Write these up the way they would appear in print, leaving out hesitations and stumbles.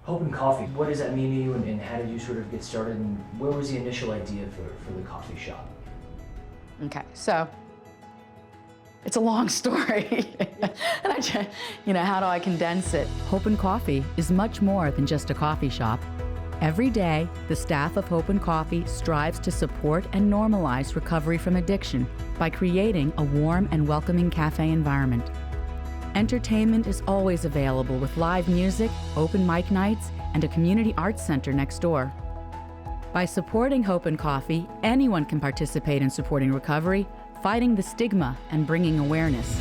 Hope and Coffee, what does that mean to you, and how did you sort of get started, and where was the initial idea for the coffee shop? Okay, so it's a long story. And how do I condense it? Hope and Coffee is much more than just a coffee shop. Every day, the staff of Hope and Coffee strives to support and normalize recovery from addiction by creating a warm and welcoming cafe environment. Entertainment is always available with live music, open mic nights, and a community arts center next door. By supporting Hope and Coffee, anyone can participate in supporting recovery, fighting the stigma, and bringing awareness.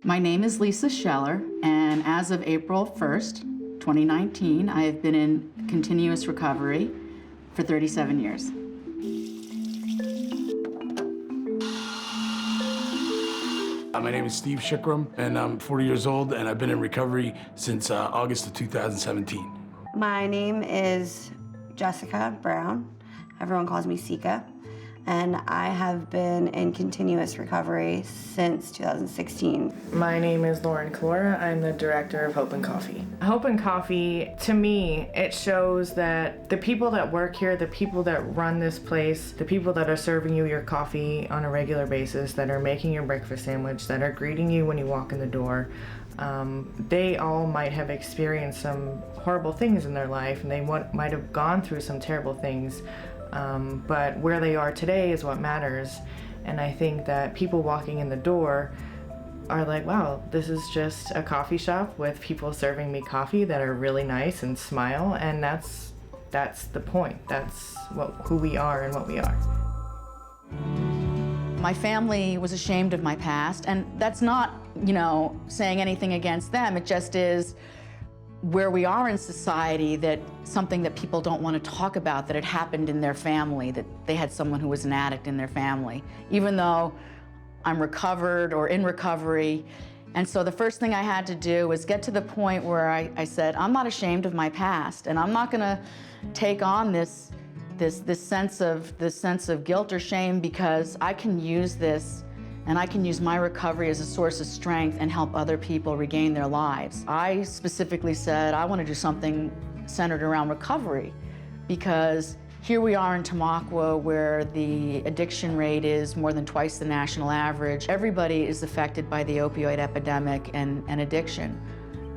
My name is Lisa Scheller, and as of April 1st, 2019, I have been in continuous recovery for 37 years. My name is Steve Shikram, and I'm 40 years old, and I've been in recovery since August of 2017. My name is Jessica Brown. Everyone calls me Sika. And I have been in continuous recovery since 2016. My name is Lauren Calora. I'm the director of Hope and Coffee. Hope and Coffee, to me, it shows that the people that work here, the people that run this place, the people that are serving you your coffee on a regular basis, that are making your breakfast sandwich, that are greeting you when you walk in the door, they all might have experienced some horrible things in their life, and they might have gone through some terrible things. But where they are today is what matters. And I think that people walking in the door are like, wow, this is just a coffee shop with people serving me coffee that are really nice and smile. And that's the point. That's who we are and what we are. My family was ashamed of my past, and that's not, saying anything against them. It just is where we are in society, that something that people don't want to talk about, that it happened in their family, that they had someone who was an addict in their family, even though I'm recovered or in recovery. And so the first thing I had to do was get to the point where I said, I'm not ashamed of my past, and I'm not going to take on this sense of guilt or shame, because I can use this, and I can use my recovery as a source of strength and help other people regain their lives. I specifically said I want to do something centered around recovery, because here we are in Tamaqua, where the addiction rate is more than twice the national average. Everybody is affected by the opioid epidemic and addiction.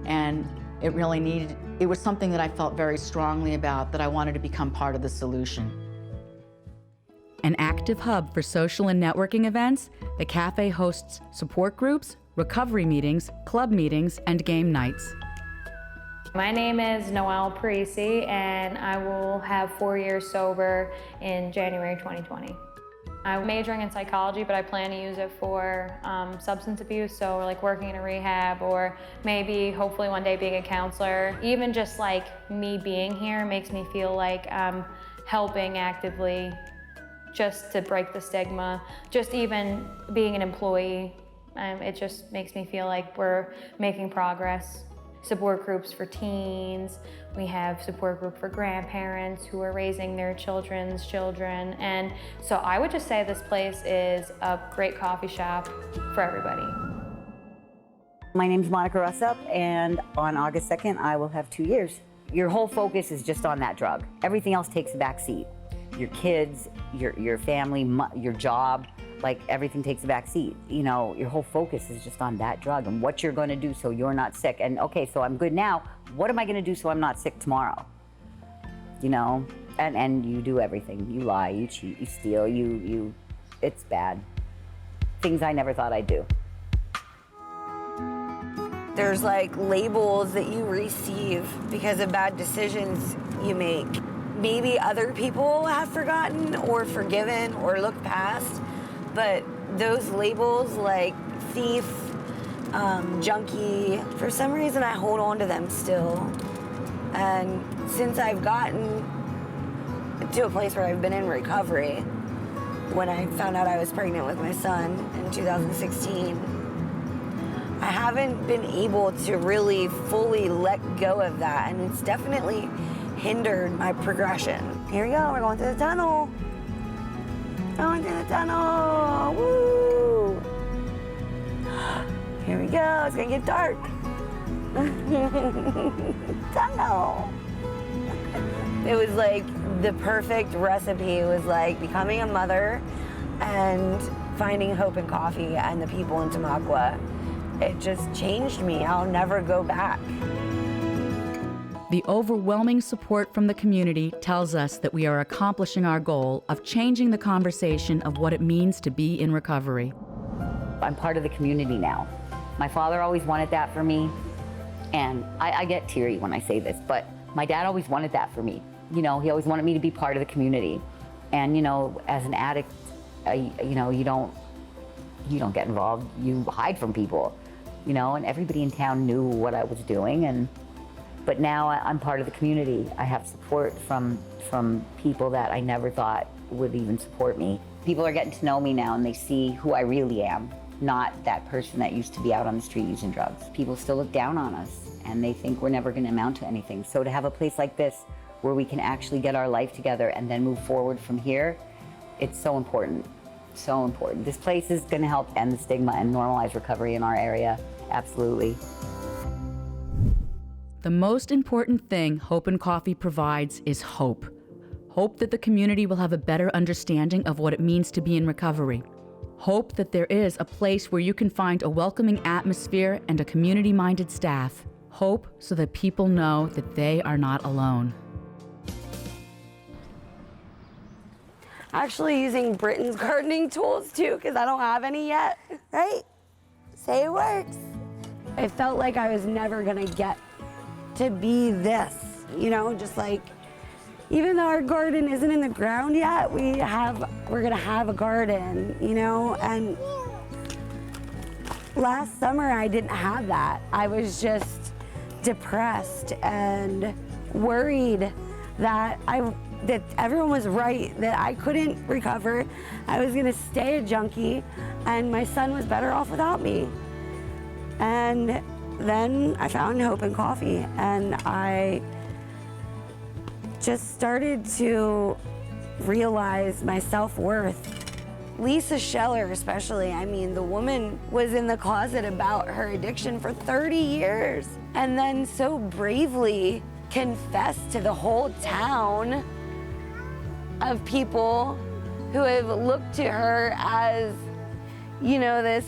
And it was something that I felt very strongly about, that I wanted to become part of the solution. An active hub for social and networking events, the cafe hosts support groups, recovery meetings, club meetings, and game nights. My name is Noelle Parisi, and I will have 4 years sober in January 2020. I'm majoring in psychology, but I plan to use it for substance abuse, so like working in a rehab, or maybe hopefully one day being a counselor. Even just like me being here makes me feel like I'm helping actively just to break the stigma. Just even being an employee, it just makes me feel like we're making progress. Support groups for teens, we have support group for grandparents who are raising their children's children. And so I would just say this place is a great coffee shop for everybody. My name's Monica Russup, and on August 2nd, I will have 2 years. Your whole focus is just on that drug. Everything else takes a back seat. Your kids, your family, your job, like everything takes a back seat. Your whole focus is just on that drug and what you're gonna do so you're not sick. And okay, so I'm good now. What am I gonna do so I'm not sick tomorrow? And you do everything. You lie, you cheat, you steal, it's bad. Things I never thought I'd do. There's like labels that you receive because of bad decisions you make. Maybe other people have forgotten or forgiven or looked past, but those labels like thief, junkie, for some reason I hold on to them still. And since I've gotten to a place where I've been in recovery, when I found out I was pregnant with my son in 2016, I haven't been able to really fully let go of that, and it's definitely hindered my progression. Here we go, we're going through the tunnel. Going through the tunnel, woo! Here we go, it's gonna get dark. Tunnel. It was like the perfect recipe. It was like becoming a mother and finding hope in coffee and the people in Tamaqua. It just changed me. I'll never go back. The overwhelming support from the community tells us that we are accomplishing our goal of changing the conversation of what it means to be in recovery. I'm part of the community now. My father always wanted that for me, and I get teary when I say this, but my dad always wanted that for me. You know, he always wanted me to be part of the community. And, you know, as an addict, you know, you don't get involved, you hide from people, you know, and everybody in town knew what I was doing. But now I'm part of the community. I have support from people that I never thought would even support me. People are getting to know me now, and they see who I really am, not that person that used to be out on the street using drugs. People still look down on us, and they think we're never gonna amount to anything. So to have a place like this where we can actually get our life together and then move forward from here, it's so important, so important. This place is gonna help end the stigma and normalize recovery in our area, absolutely. The most important thing Hope and Coffee provides is hope. Hope that the community will have a better understanding of what it means to be in recovery. Hope that there is a place where you can find a welcoming atmosphere and a community-minded staff. Hope so that people know that they are not alone. Actually using Britain's gardening tools too, because I don't have any yet, right? Say it works. I felt like I was never gonna get to be this, you know, just like, even though our garden isn't in the ground yet, we're gonna have a garden, you know, and last summer I didn't have that. I was just depressed and worried that everyone was right, that I couldn't recover. I was gonna stay a junkie, and my son was better off without me. And then I found Hope and Coffee, and I just started to realize my self-worth. Lisa Scheller especially, I mean, the woman was in the closet about her addiction for 30 years, and then so bravely confessed to the whole town of people who have looked to her as, you know, this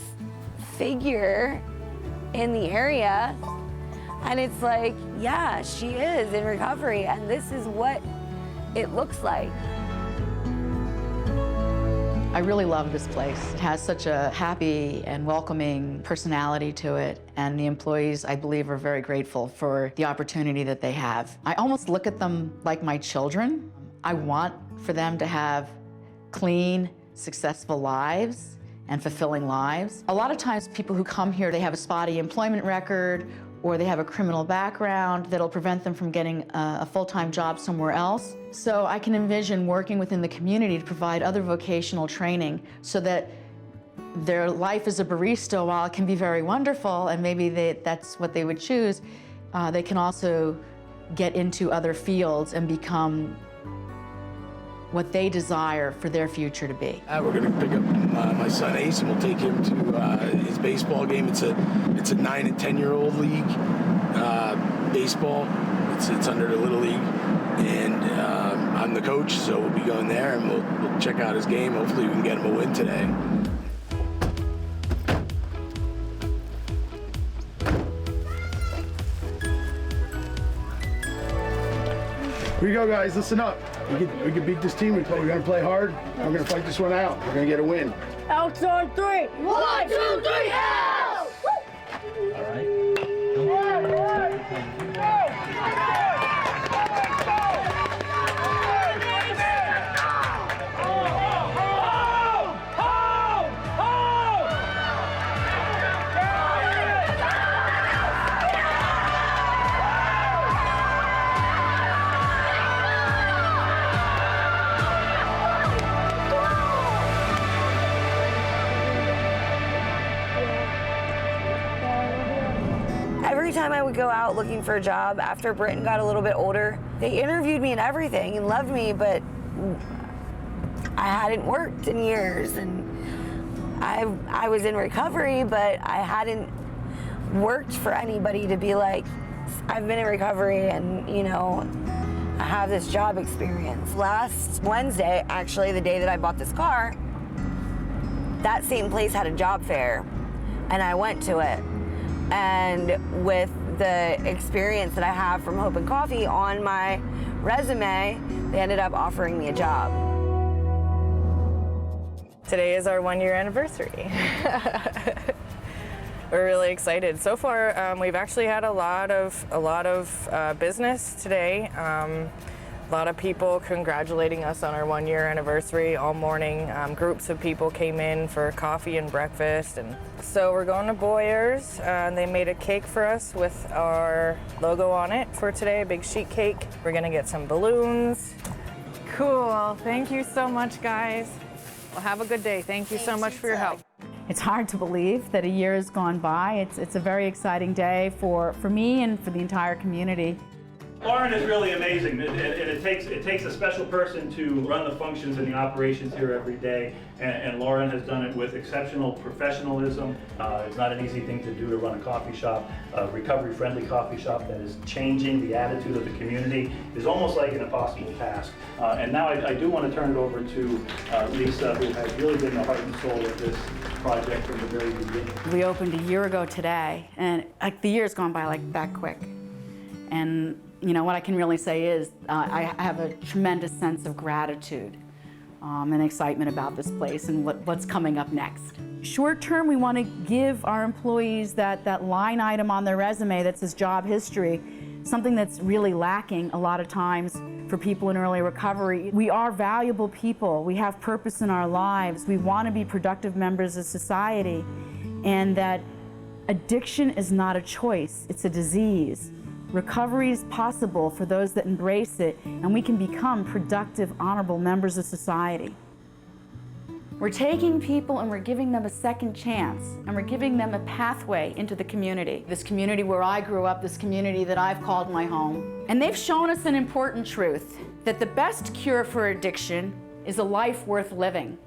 figure in the area. And it's like, yeah, she is in recovery, and this is what it looks like. I really love this place. It has such a happy and welcoming personality to it, and the employees, I believe, are very grateful for the opportunity that they have. I almost look at them like my children. I want for them to have clean, successful lives and fulfilling lives. A lot of times people who come here, they have a spotty employment record, or they have a criminal background that'll prevent them from getting a full-time job somewhere else. So I can envision working within the community to provide other vocational training so that their life as a barista, while it can be very wonderful, and maybe that's what they would choose, they can also get into other fields and become what they desire for their future to be. We're going to pick up my son Ace, and we'll take him to his baseball game. It's a 9 and 10-year-old league baseball. It's under the Little League, and I'm the coach, so we'll be going there, and we'll check out his game. Hopefully we can get him a win today. Here you go, guys. Listen up. We can beat this team. We're going to play hard. We're going to fight this one out. We're going to get a win. Out on three. 1, 2, 3, out! All right. Every time I would go out looking for a job after Britton got a little bit older, they interviewed me and everything and loved me, but I hadn't worked in years, and I was in recovery, but I hadn't worked for anybody to be like, I've been in recovery and, you know, I have this job experience. Last Wednesday, actually, the day that I bought this car, that same place had a job fair, and I went to it. And with the experience that I have from Hope and Coffee on my resume, they ended up offering me a job. Today is our 1-year anniversary. We're really excited. So far, we've actually had a lot of business today. A lot of people congratulating us on our 1-year anniversary all morning. Groups of people came in for coffee and breakfast. And so we're going to Boyer's. They made a cake for us with our logo on it for today, a big sheet cake. We're gonna get some balloons. Cool, thank you so much, guys. Well, have a good day. Thank you so much for your help. It's hard to believe that a year has gone by. It's a very exciting day for me and for the entire community. Lauren is really amazing. It takes a special person to run the functions and the operations here every day, and Lauren has done it with exceptional professionalism. It's not an easy thing to do to run a coffee shop, a recovery-friendly coffee shop that is changing the attitude of the community is almost like an impossible task. And now I do want to turn it over to Lisa, who has really been the heart and soul of this project from the very beginning. We opened a year ago today, and like the year's gone by like that quick. And you know, what I can really say is I have a tremendous sense of gratitude and excitement about this place and what's coming up next. Short term, we want to give our employees that line item on their resume that says job history, something that's really lacking a lot of times for people in early recovery. We are valuable people. We have purpose in our lives. We want to be productive members of society, and that addiction is not a choice, it's a disease. Recovery is possible for those that embrace it, and we can become productive, honorable members of society. We're taking people and we're giving them a second chance, and we're giving them a pathway into the community. This community where I grew up, this community that I've called my home. And they've shown us an important truth, that the best cure for addiction is a life worth living.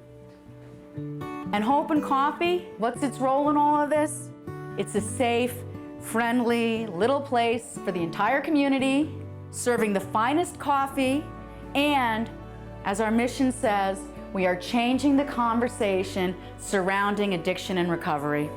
And Hope and Coffee, what's its role in all of this? It's a safe, friendly little place for the entire community, serving the finest coffee, and as our mission says, we are changing the conversation surrounding addiction and recovery.